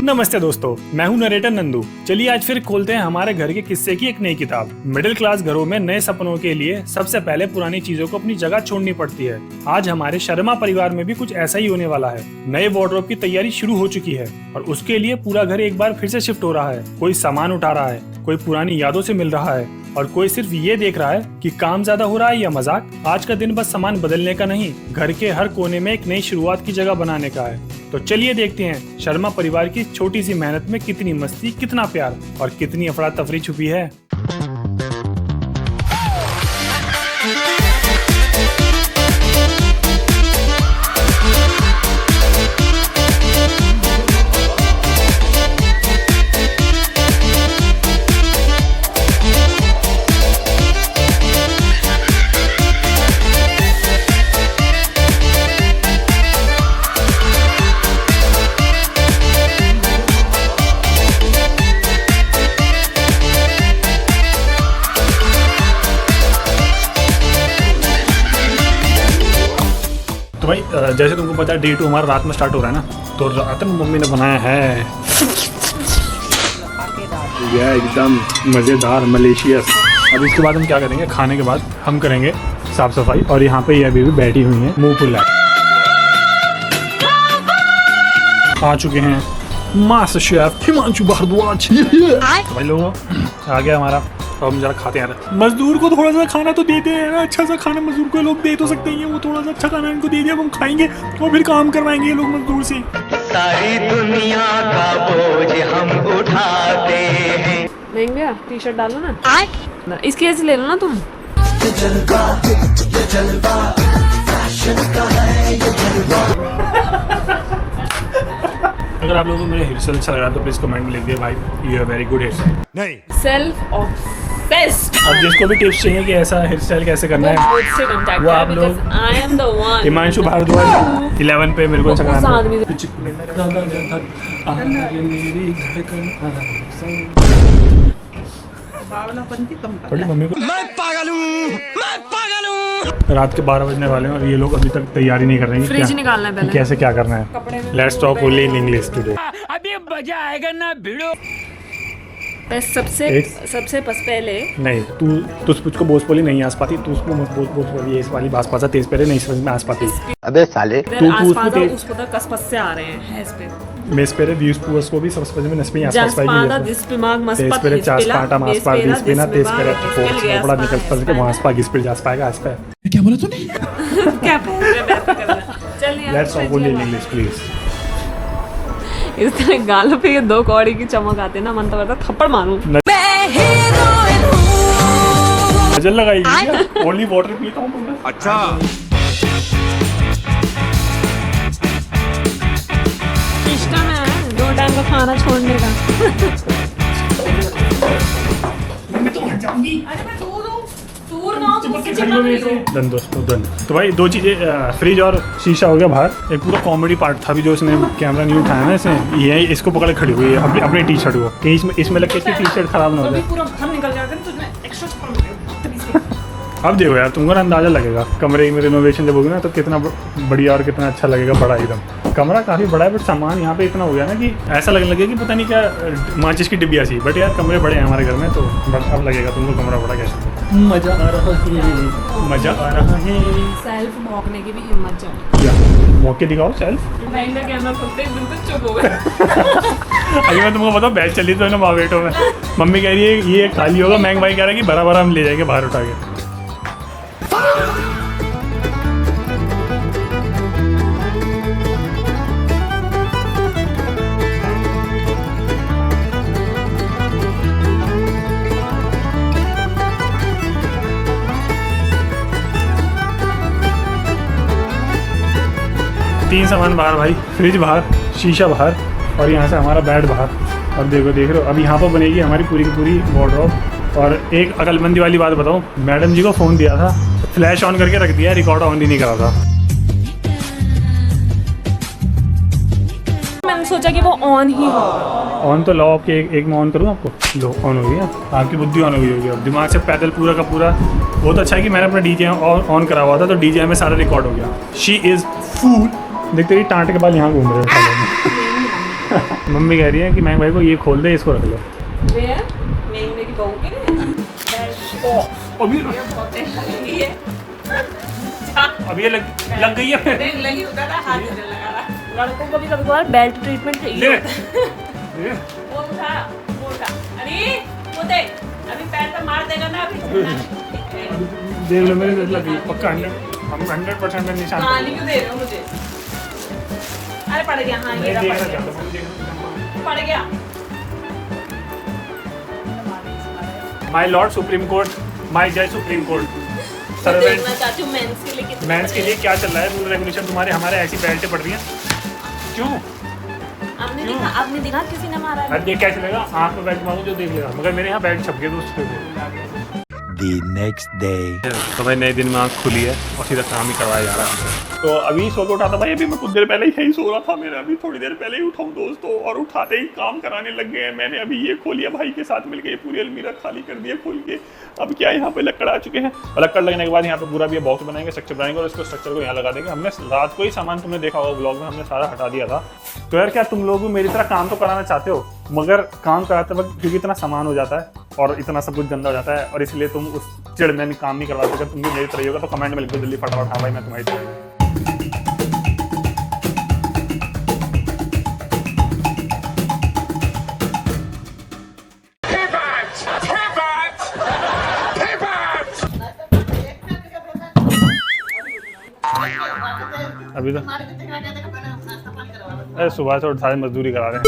नमस्ते दोस्तों, मैं हूं नरेटर नंदू। चलिए आज फिर खोलते हैं हमारे घर के किस्से की एक नई किताब। मिडिल क्लास घरों में नए सपनों के लिए सबसे पहले पुरानी चीजों को अपनी जगह छोड़नी पड़ती है। आज हमारे शर्मा परिवार में भी कुछ ऐसा ही होने वाला है। नए वार्डरोब की तैयारी शुरू हो चुकी है और उसके लिए पूरा घर एक बार फिर से शिफ्ट हो रहा है। कोई सामान उठा रहा है, कोई पुरानी यादों से मिल रहा है और कोई सिर्फ ये देख रहा है कि काम ज्यादा हो रहा है या मजाक। आज का दिन बस सामान बदलने का नहीं, घर के हर कोने में एक नई शुरुआत की जगह बनाने का है। तो चलिए देखते हैं शर्मा परिवार की छोटी सी मेहनत में कितनी मस्ती, कितना प्यार और कितनी अफरा तफरी छुपी है। तो भाई जैसे तुमको पता है डे 2 हमारा रात में स्टार्ट हो रहा है ना, तो रात में मम्मी ने बनाया है ये एकदम मज़ेदार मलेशियस। अब इसके बाद हम क्या करेंगे, खाने के बाद हम करेंगे साफ सफाई। और यहाँ पे ये अभी भी बैठी हुई हैं मुंह फुला। आ चुके हैं मास्टर शेफ हिमांशु भारद्वाज। तो भाई लोगों आ गया हमारा, तो हम जरा खाते हैं। मजदूर को थोड़ा सा खाना तो देते हैं ना, अच्छा सा खाना मजदूर को लोग दे तो सकते हैं। वो थोड़ा सा अच्छा खाना इनको दे दिया, हम खाएंगे तो फिर काम करवाएंगे ये लोग मजदूर से। सारी दुनिया का बोझ हम उठाते हैं। महंग गया, टी शर्ट डालो ना, इसकी ऐसे ले लो ना तुम। अगर आप लोगों को मेरे हेयर स्टाइल अच्छा लग रहा है तो प्लीज कमेंट में लिख दिए भाई you are very good hairstyle. नहीं, सेल्फ ऑब्सेस्ड। अब जिसको भी टिप्स चाहिए कि ऐसा हेयर स्टाइल कैसे करना है मुझसे कांटेक्ट वो आप करें, लोग because I am the one। Himanshu Bhardwaj 11 पे मेरे को उस आदमी बड़ी मम्मी को मैं पागल हूँ। रात के 12 बजने वाले हैं और ये लोग अभी तक तैयारी नहीं कर रहे हैं। फ्रिज निकालना है पहले, कैसे क्या करना है। Let's talk only in English today. अभी मजा आएगा ना भिड़ो। सबसे पहले नहीं, तू मुझको बोस बोली नहीं आस पाती, तू उसको मत बोस बोली ये इस वाली बास पासा तेज पहले नहीं समझ में आस पाती। अबे साले तू उसको तो कसपस से आ रहे हैं इस पे मेस पेरे व्यूज पूस को भी सबसे पहले में नस्पे आस पास जसपादा दिस पे माग मस्पत तेज पेरे चास पाटा मास पार दिस पे ना तेज पेरे तो बड़ा निकल पर के वहां पास गिस पे जा पाएगा आस पे। क्या बोला तूने? क्या बोल रहे हैं, बात कर रहा। चल यार, let's talk only in English please. इस तरह गालों पे ये 2 कौड़ी की चमक आते ना, मन तो करता थप्पड़ मारूं। नजर लगाई क्या? ओनली वाटर पीता हूं मैं। अच्छा सिस्टम है 2 टाइम का खाना छोड़ने का। डन दोस्तों डन। तो भाई 2 चीजें, फ्रिज और शीशा हो गया बाहर। एक पूरा कॉमेडी पार्ट था भी जो इसने कैमरा नहीं उठाया ना, इसने ये इसको पकड़ खड़ी हुई है अपनी टी शर्ट को कहीं इसमें लग के टी शर्ट खराब ना हो जाए। पूरा घर निकल जाएगा तो इसमें एक्स्ट्रा चप्पल अब देखो यार तुमको ना अंदाजा लगेगा कमरे में रिनोवेशन जब होगी ना तो कितना बढ़िया और कितना अच्छा लगेगा। बड़ा एकदम कमरा काफी बड़ा है, बट सामान यहाँ पे इतना हो गया ना कि ऐसा लगने लगे कि पता नहीं क्या माचिस की डिब्बिया सी। बट यार कमरे बड़े हैं हमारे घर में, तो अब लगेगा तुमको कमरा बड़ा कैसे। मजा आ रहा है, मजा आ रहा है। सेल्फ भौंकने की भी हिम्मत चाहिए। क्या मौके दिखाओ सेल्फ। कैमरा खोलते ही बिल्कुल चुप हो गए। अभी मैं तुमको बताऊँ बैच चली तो ना बावेटो में मम्मी कह रही है ये खाली होगा, महंग भाई कह रहा है कि भरा भरा हम ले जाएंगे बाहर उठा के। तीन सामान बाहर भाई, फ्रिज बाहर, शीशा बाहर और यहाँ से हमारा बेड बाहर। अब देख रहे हो अब यहाँ पर बनेगी हमारी पूरी की पूरी वार्डरोब। और एक अकलमंदी वाली बात बताऊँ, मैडम जी को फ़ोन दिया था, फ्लैश ऑन करके रख दिया, रिकॉर्ड ऑन ही नहीं करा था। मैंने सोचा कि वो ऑन ही हो। ऑन तो लाओ आपके एक मैं ऑन करूँ आपको, लो ऑन हो गया, आपकी बुद्धि ऑन हो गई होगी। अब दिमाग से पैदल पूरा का पूरा। बहुत अच्छा है कि मैंने अपना डीजे ऑन करा हुआ था तो डीजे में सारा रिकॉर्ड हो गया। शी इज़ फूल। देखते ही टाँट के बाद यहाँ घूम रहे हैं। मम्मी कह रही है कि मैं भाई को ये खोल दे, इसको रख लो। मेरी बहू के लिए अभी ये अब ये लग गई है। लगी होता था, हाथ से लगा रहा। लड़कों को भी कभी-कभार बेल्ट ट्रीटमेंट चाहिए होता है। वो उठा अरे वो देख, अभी पैर पे मार देगा ना अभी। देख लो मेरे लग गई पक्का 100% में निशान। गाली क्यों दे रहे हो मुझे? अरे पड़ गया। हाँ ये रहा, पड़ गया। My Lord supreme court, my जय सुप्रीम कोर्ट। देखना चाहती हूँ मेंस के लिए कितना मेंस के लिए क्या चल रहा है रूल रेगुलेशन, तुम्हारे हमारे ऐसी बेल्टें पड़ रही हैं क्यों? आपने देखा किसी ने मारा है? अब ये क्या चलेगा, आँख पे बेल्ट मारूं जो देख लेगा, मगर मेरे यहाँ बेल्ट छप गए दोस्तों। The next day. तो भाई नए दिन में आँख खुली है और सीधा काम ही करवाया जा रहा है। तो अभी सो के उठा था भाई, अभी मैं कुछ देर पहले ही यही सो रहा था, मैंने अभी थोड़ी देर पहले ही उठाऊं दोस्तों, और उठाते ही काम कराने लग गए हैं। मैंने अभी ये खोलिया भाई के साथ मिलकर, पूरी अलमीरा खाली कर दिया खोल के। अब क्या यहाँ पे लकड़ आ चुके हैं, और लकड़ लगने के बाद यहाँ पे पूरा भी बॉक्स बनाएंगे, स्ट्रक्चर बनाएंगे, और इसको स्ट्रक्चर को यहाँ लगा देंगे। हमने रात को ही सामान, तुमने देखा होगा ब्लॉग में, हमने सारा हटा दिया था। तो यार क्या तुम लोग भी मेरी तरह काम तो कराना चाहते हो, मगर काम कराते वक्त क्योंकि इतना सामान हो जाता है और इतना सब कुछ गंदा हो जाता है, और इसलिए तुम उस चिड़ में काम नहीं करवा सकते। तुम भी मेरी तरह होगा तो कमेंट में लिख दो जल्दी फटाफट, हाँ भाई मैं तुम्हारी तरह। अभी तो अरे सुबह से उठ सारे मजदूरी करा रहे हैं,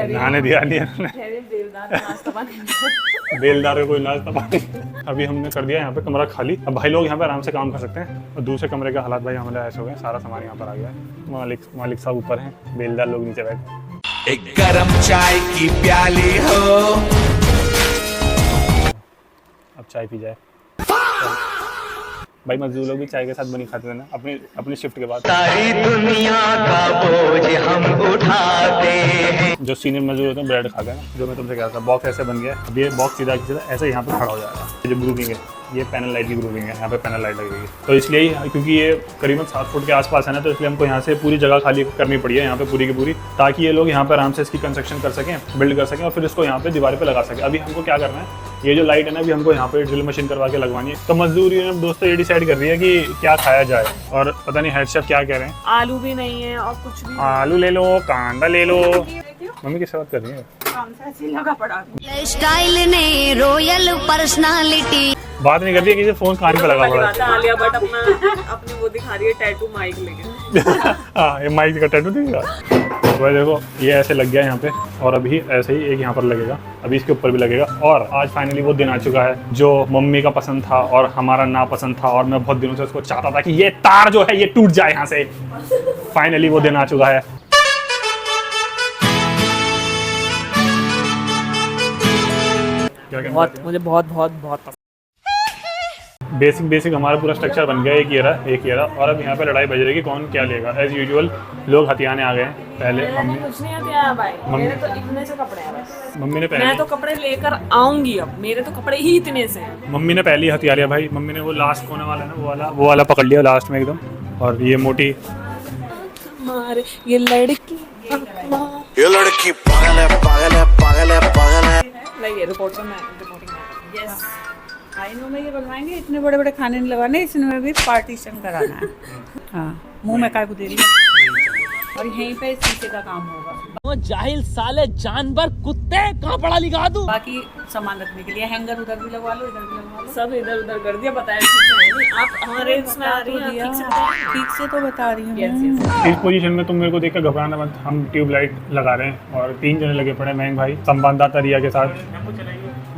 नहाने दिया नहीं बेलदार कोई नाश्ता पानी। अभी हमने कर दिया यहाँ पे कमरा खाली, अब भाई लोग यहाँ पे आराम से काम कर सकते हैं। और दूसरे कमरे का हालात भाई हमारे ऐसे हो गए, सारा सामान यहाँ पर आ गया है। मालिक साहब ऊपर हैं, बेलदार लोग नीचे बैठे। एक गरम चाय की प्याली हो। अब चाय पी जाए भाई, मजदूर लोग भी चाय के साथ बनी खाते थे ना अपनी शिफ्ट के बाद। सारी दुनिया का बोझ हम उठाते हैं। जो सीनियर मजदूर होते हैं ब्रेड खाते हैं ना, जो मैं तुमसे कह रहा था, बॉक्स ऐसे बन गया है। अब ये बॉक्स सीधा ऐसे यहाँ पे खड़ा हो जाएगा। ये जो ग्रुपिंग है, ये पैनल लाइट की ग्रुपिंग है, यहाँ पे पैनल लाइट लगी हुई है। तो इसलिए ही, क्योंकि ये करीबन 7 फुट के आसपास है ना, तो इसलिए हमको यहाँ से पूरी जगह खाली करनी पड़ी है, यहाँ पे पूरी की पूरी, ताकि ये लोग यहाँ पे आराम से इसकी कंस्ट्रक्शन कर सकें, बिल्ड कर सकें, और फिर इसको यहाँ पे दीवार पे लगा सकें। अभी हमको क्या करना है, ये जो लाइट है ना, अभी हमको यहाँ पे ड्रिल मशीन करवा के लगवानी है। तो मजदूरी ने दोस्तों ये डिसाइड कर रही है कि क्या खाया जाए, और पता नहीं हेड शेफ क्या कह रहे हैं। आलू भी नहीं है और कुछ भी। आलू ले लो, कांदा ले लो। मम्मी किस बात कर रही है? स्टाइल ने रॉयल पर्सनालिटी। बात नहीं कर रही है, किसी फोन कान पे लगा हुआ है। आलिया भट्ट अपनी वो दिखा रही है, टैटू माइक लेके। हाँ, ये माइक का टैटू दिखेगा। तो देखो ये ऐसे लग गया यहाँ पे, और अभी ऐसे ही एक यहाँ पर लगेगा, अभी इसके ऊपर भी लगेगा। और आज फाइनली वो दिन आ चुका है जो मम्मी का पसंद था और हमारा ना पसंद था, और मैं बहुत दिनों से उसको चाहता था कि ये तार जो है ये टूट जाए यहाँ से। फाइनली वो दिन आ चुका है। मुझे बहुत बेसिक हमारा पूरा स्ट्रक्चर बन गया, एक ये रहा। और अब यहाँ पे लड़ाई बज रही है कि कौन क्या लेगा। एज यूजुअल लोग हथियाने आ गए हैं। पहले कुछ नहीं हथियाया भाई, मेरे तो इतने से कपड़े हैं बस। मम्मी ने मैं तो कपड़े लेकर आऊंगी, अब मेरे तो कपड़े ही इतने से हैं। मम्मी ने पहले ही हथिया लिया भाई। मम्मी ने वो लास्ट कोने वाला ना, वो वाला पकड़ लिया लास्ट में एकदम। और ये मोटी मारे ये लड़की पागल है। नहीं, ये रिपोर्टिंग। यस आइनों में ये बनवाएंगे, इतने बड़े बड़े खाने नहीं लगाने, इसमें भी पार्टीशन कराना है। हाँ, मुंह में काय को दे रही है। और यहीं पे शीशे का काम होगा। वो जाहिल साले जानवर कुत्ते कहाँ पढ़ा लिखा तू। बाकी सामान रखने के लिए हैंगर उधर भी लगवा लो, इधर भी लगवा लो। सब इधर उधर कर दिया, बताया आप हमारे इसमें आ रही हैं, ठीक से तो बता रही हूँ। इस पोजीशन में तुम मेरे को देखकर घबराना मत। हम ट्यूबलाइट लगा रहे हैं और 3 जने लगे पड़े, महंग भाई संवाददाता रिया के साथ।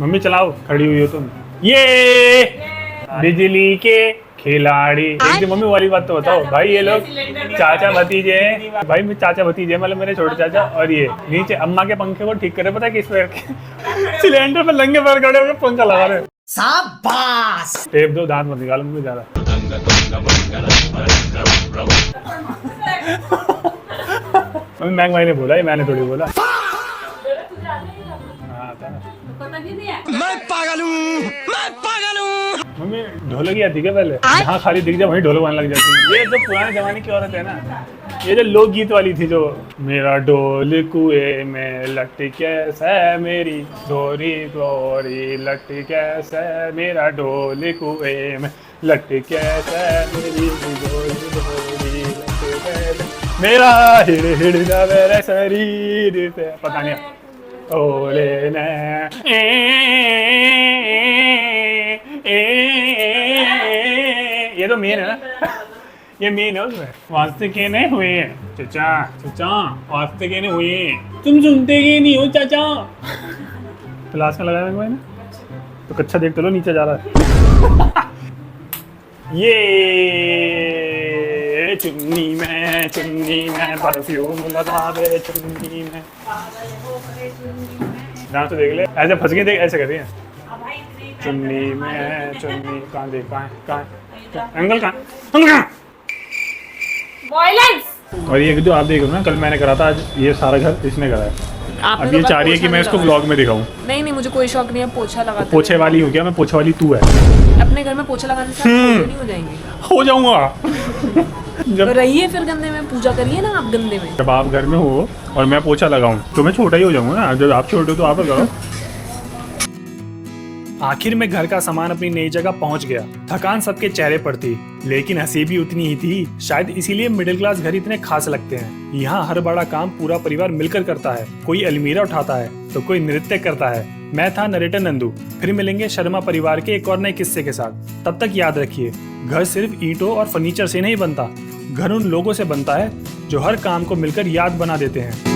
मम्मी चलाओ, खड़ी हुई हो तुम। ये बिजली के खिलाड़ी। एक मम्मी वाली बात तो बताओ भाई, ये लोग चाचा भतीजे हैं भाई, मैं चाचा भतीजे मतलब मेरे छोटे चाचा। और ये नीचे अम्मा के पंखे को ठीक करे, पता है किस पैर के? सिलेंडर पे लंगे पैर खड़े होकर पंखा लगा रहे। शाबाश। टेप दो, दांत मत निकालो मुझे ज्यादा। मम्मी महंग भाई ने बोला, ये मैंने थोड़ी बोला। हाँ, पता क्यों नहीं है? मम्मी ढोलक ही आती क्या पहले? जहाँ खाली दिख जाए वहीं ढोलक बजाने लग जाती है। ये जो पुराने जमाने की औरत है ना, ये जो लोकगीत वाली थी जो मेरा ढोल कुएं में लट कैसा मेरी डोरी डोरी लट कैसा मेरा ढोल कुएं में लट कैसा मेरी डोरी डोरी लट कैसा मेरा हिड़ हिड़ जा मेरे शरीर से पता नहीं ओले ने ये तो मेन है ना, ये मेन है उसमें। वास्ते के नहीं हुए हैं चाचा, चाचा वास्ते के नहीं हुए हैं, तुम सुनते के नहीं हो चाचा। क्लास में लगाया मैंने तो कच्चा देख तो लो नीचे जा रहा है। ये चुन्नी में परफ्यूम लगा दे चुन्नी में। डांस तो देख ले, ऐसे फंस गए देख, ऐसे कर रही है चुन्नी में चुन्नी। कहाँ देख, कहाँ एंगल कहाँ। वायलेंस। और ये जो आप देख रहे हो ना, कल मैंने करा था, आज ये सारा घर इसने करा है। अब ये चाह रही है कि मैं इसको व्लॉग में दिखाऊं। नहीं मुझे कोई शौक नहीं है पोछा लगाते। पोछे वाली हूँ क्या मैं? पोछे वाली तू है। अपने घर में पोछा लगाने से आप नहीं हो जाएंगे? हो जाऊंगा। तो रहिए फिर गंदे में, पूजा करिए ना आप गंदे में। जब आप घर में हो और मैं पोछा लगाऊं तो मैं छोटा ही हो जाऊंगा ना। जब आप छोटे हो तो आप लगाओ। आखिर में घर का सामान अपनी नई जगह पहुंच गया। थकान सबके चेहरे पर थी, लेकिन हंसी भी उतनी ही थी। शायद इसीलिए मिडिल क्लास घर इतने खास लगते हैं। यहाँ हर बड़ा काम पूरा परिवार मिलकर करता है। कोई अलमीरा उठाता है तो कोई नृत्य करता है। मैं था नरेटर नंदू। फिर मिलेंगे शर्मा परिवार के एक और नए किस्से के साथ। तब तक याद रखिए, घर सिर्फ ईंटों और फर्नीचर से नहीं बनता। घर उन लोगों से बनता है जो हर काम को मिलकर याद बना देते हैं।